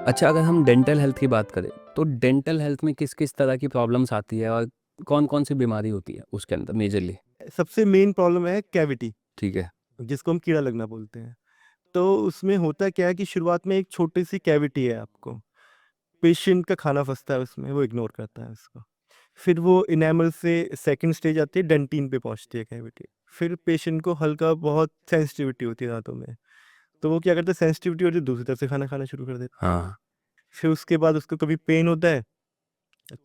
अच्छा, अगर हम डेंटल हेल्थ की बात करें, तो डेंटल हेल्थ में किस-किस तरह की प्रॉब्लम्स आती है और कौन-कौन सी बीमारी होती है उसके अंदर मेजरली? सबसे मेन प्रॉब्लम है कैविटी, ठीक है। जिसको हम कीड़ा लगना बोलते हैं। तो उसमें होता क्या है कि शुरुआत में एक छोटी-सी कैविटी है आपको। पेशेंट का खाना फँसता है उसमें, वो इग्नोर करता है उसको। फिर वो इनेमल से सेकंड स्टेज आती है, डेंटिन पे पहुँचती है कैविटी। फिर पेशेंट को हल्का बहुत सेंसिटिविटी होती है दाँतों में। तो वो क्या करता है, सेंसिटिविटी होती है, दूसरी तरफ से खाना खाना शुरू कर देता है। हाँ। फिर उसके बाद उसको कभी पेन होता है,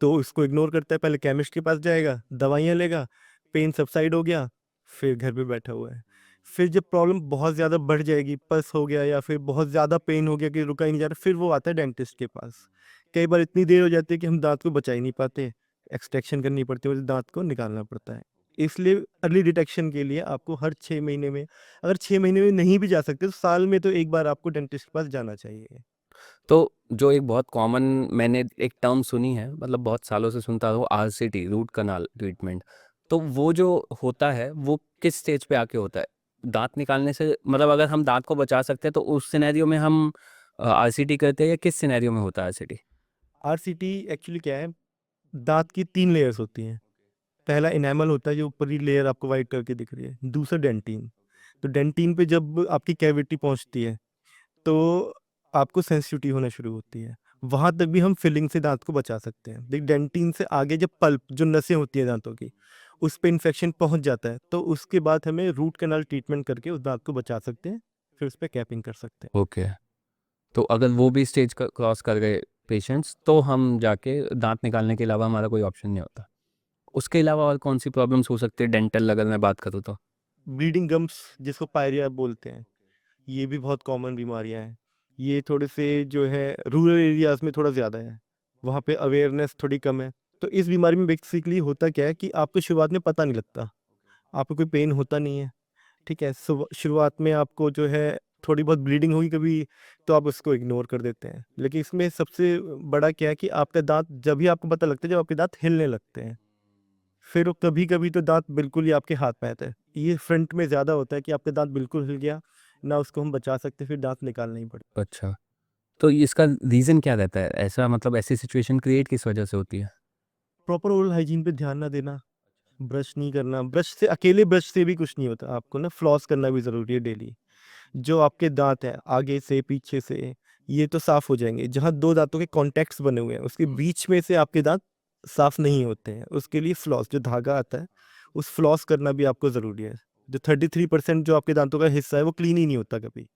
तो उसको इग्नोर करता है, पहले केमिस्ट के पास जाएगा, दवाइयाँ लेगा, पेन सबसाइड हो गया, फिर घर पे बैठा हुआ है। फिर जब प्रॉब्लम बहुत ज़्यादा बढ़ जाएगी, पस हो गया या फिर बहुत ज़्यादा पेन हो गया कि रुका ही नहीं जा रहा, फिर वो आता है डेंटिस्ट के पास। कई बार इतनी देर हो जाती है कि हम दाँत को बचा ही नहीं पाते, एक्सट्रैक्शन करनी पड़ती है, उस दाँत को निकालना पड़ता है। इसलिए अर्ली डिटेक्शन के लिए आपको हर 6 महीने में, अगर 6 महीने में नहीं भी जा सकते, तो साल में तो 1 बार आपको डेंटिस्ट के पास जाना चाहिए। तो जो एक बहुत कॉमन मैंने एक टर्म सुनी है, मतलब बहुत सालों से सुनता आ रहा हूँ, आरसीटी, रूट कनाल ट्रीटमेंट। तो वो जो होता है, वो किस स्टेज पे आके होता है? दाँत निकालने से मतलब अगर हम दाँत को बचा सकते हैं, तो उस सिनेरियो में हम आरसीटी करते हैं या किस सिनेरियो में होता है आरसीटी? आरसीटी एक्चुअली क्या है, दाँत की 3 लेयर्स होती हैं। पहला इनेमल होता है, जो ऊपरी लेयर आपको व्हाइट कलर की दिख रही है। दूसरा डेंटिन। तो डेंटिन पे जब आपकी कैविटी पहुँचती है, तो आपको सेंसिटिविटी होना शुरू होती है। वहाँ तक भी हम फिलिंग से दाँत को बचा सकते हैं। लेकिन डेंटिन से आगे जब पल्प, जो नसें होती हैं दाँतों की, उस पे इन्फेक्शन पहुँच जाता है, तो उसके बाद हमें रूट कैनाल ट्रीटमेंट करके उस दाँत को बचा सकते हैं। फिर उस पे कैपिंग कर सकते हैं। ओके। तो अगर वो भी स्टेज क्रॉस कर गए पेशेंट्स, तो हम जाके दाँत निकालने के अलावा हमारा कोई ऑप्शन नहीं होता। उसके अलावा और कौन-सी प्रॉब्लम्स हो सकती है डेंटल अगर मैं बात करूँ तो? ब्लीडिंग गम्स, जिसको पायरिया बोलते हैं, ये भी बहुत कॉमन बीमारियाँ हैं। ये थोड़े से जो है रूरल एरियाज़ में थोड़ा ज़्यादा है, वहाँ पे अवेयरनेस थोड़ी कम है। तो इस बीमारी में बेसिकली होता क्या है कि आपको शुरुआत में पता नहीं लगता, आपको कोई पेन होता नहीं है, ठीक है? शुरुआत में आपको जो है थोड़ी बहुत ब्लीडिंग हुई कभी, तो आप उसको इग्नोर कर देते हैं। लेकिन इसमें सबसे बड़ा क्या है कि आपका दाँत जब भी आपको पता लगता है, जब आपके दाँत हिलने लगते हैं। फिर वो कभी-कभी तो दाँत बिल्कुल ही आपके हाथ में आता है। ये फ्रंट में ज़्यादा होता है कि आपका दाँत बिल्कुल हिल गया, ना उसको हम बचा सकते, फिर दाँत निकालना ही पड़ता है। अच्छा। तो इसका रीज़न क्या रहता है? ऐसा मतलब ऐसी सिचुएशन क्रिएट किस वजह से होती है? प्रॉपर ओरल हाइजीन पे ध्यान ना देना, ब्रश नहीं करना, ब्रश से भी कुछ नहीं होता, आपको ना फ्लॉस करना भी ज़रूरी है डेली। जो आपके दाँत हैं, आगे से, पीछे से, ये तो साफ़ हो जाएँगे। जहाँ 2 दाँतों के कॉन्टैक्ट्स बने हुए हैं, उसके बीच में से आपके दाँत साफ़ नहीं होते हैं। उसके लिए फ्लॉस, जो धागा आता है, उस फ्लॉस करना भी आपको ज़रूरी है। जो 33% जो आपके दाँतों का हिस्सा है, वो क्लीन ही नहीं होता कभी।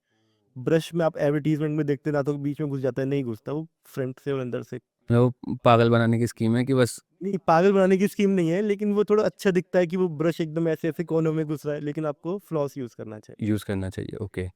ब्रश में आप एडवर्टाइज़मेंट में देखते हैं, दाँतों के बीच में घुस जाता है, नहीं घुसता, वो फ्रंट से और अंदर से। वो पागल बनाने की स्कीम है कि बस नहीं, पागल बनाने की स्कीम नहीं है, लेकिन वो थोड़ा अच्छा दिखता है कि वो ब्रश एकदम ऐसे-ऐसे कोनों में घुस रहा है, लेकिन आपको फ्लॉस यूज़ करना चाहिए। यूज़ करना चाहिए, ओके।